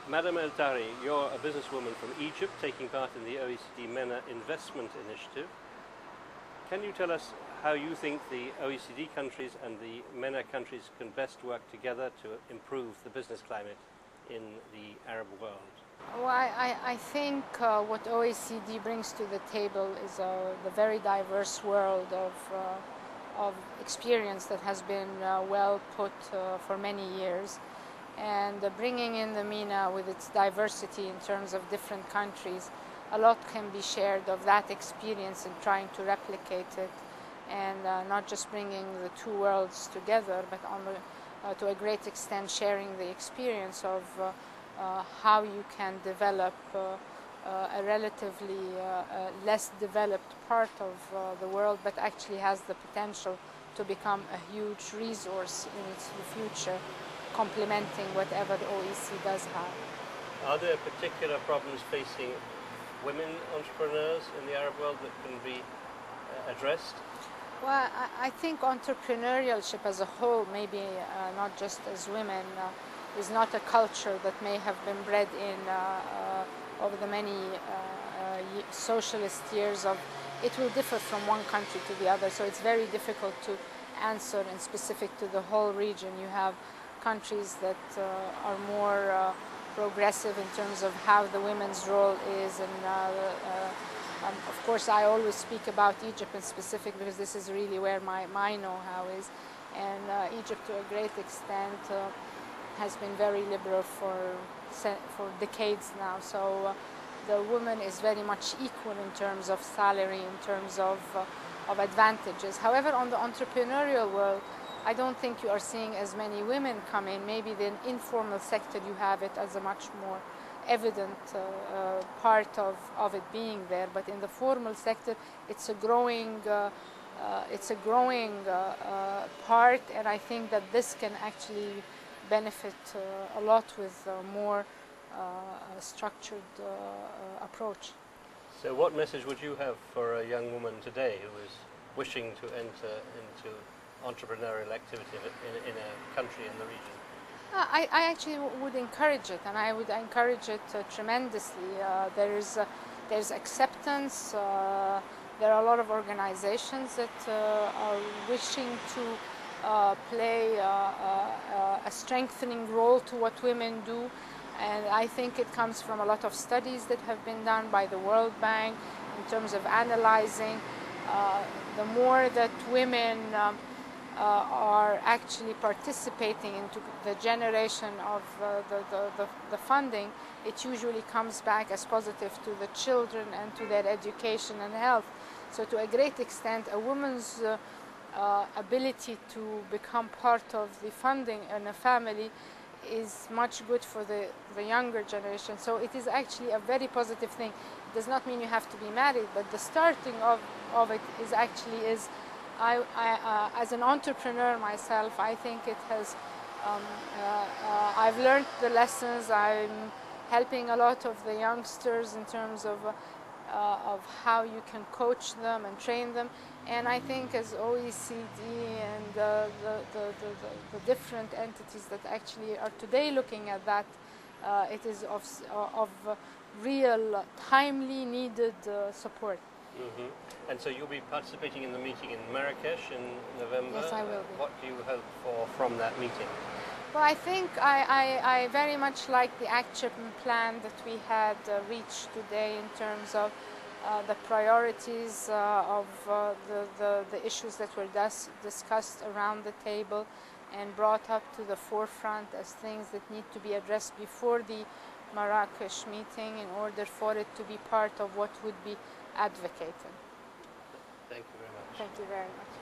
Madam El Tahri, you're a businesswoman from Egypt taking part in the OECD-MENA Investment Initiative. Can you tell us how you think the OECD countries and the MENA countries can best work together to improve the business climate in the Arab world? Well, I think what OECD brings to the table is the very diverse world of experience that has been well put for many years. And bringing in the MENA with its diversity in terms of different countries, a lot can be shared of that experience and trying to replicate it, and not just bringing the two worlds together, but to a great extent sharing the experience of how you can develop a relatively less developed part of the world, but actually has the potential to become a huge resource in its future, complementing whatever the OECD does have. Are there particular problems facing women entrepreneurs in the Arab world that can be addressed? Well, I think entrepreneurship as a whole, maybe not just as women, is not a culture that may have been bred in over the many socialist years of. It will differ from one country to the other, so it's very difficult to answer in specific to the whole region. You have countries that are more progressive in terms of how the women's role is, and of course I always speak about Egypt in specific because this is really where my know-how is, and Egypt to a great extent has been very liberal for decades now, so the woman is very much equal in terms of salary, in terms of advantages. However, on the entrepreneurial world, I don't think you are seeing as many women come in. Maybe the informal sector you have it as a much more evident part of it being there, but in the formal sector it's a growing part, and I think that this can actually benefit a lot with a more structured approach. So what message would you have for a young woman today who is wishing to enter into entrepreneurial activity in a country in the region? I actually would encourage it, and I would encourage it tremendously. There's acceptance. There are a lot of organizations that are wishing to play a strengthening role to what women do, and I think it comes from a lot of studies that have been done by the World Bank in terms of analyzing the more that women are actually participating into the generation of the funding, it usually comes back as positive to the children and to their education and health. So to a great extent, a woman's ability to become part of the funding in a family is much good for the younger generation. So it is actually a very positive thing. It does not mean you have to be married, but the starting of it is actually as an entrepreneur myself, I think it has, I've learned the lessons. I'm helping a lot of the youngsters in terms of how you can coach them and train them. And I think as OECD and the different entities that actually are today looking at that, it is of real, timely, needed support. Mm-hmm. And so you'll be participating in the meeting in Marrakesh in November. Yes, I will be. What do you hope for from that meeting? Well, I think I very much like the action plan that we had reached today in terms of the priorities of the issues that were discussed around the table and brought up to the forefront as things that need to be addressed before the Marrakesh meeting in order for it to be part of what would be advocated. Thank you very much. Thank you very much.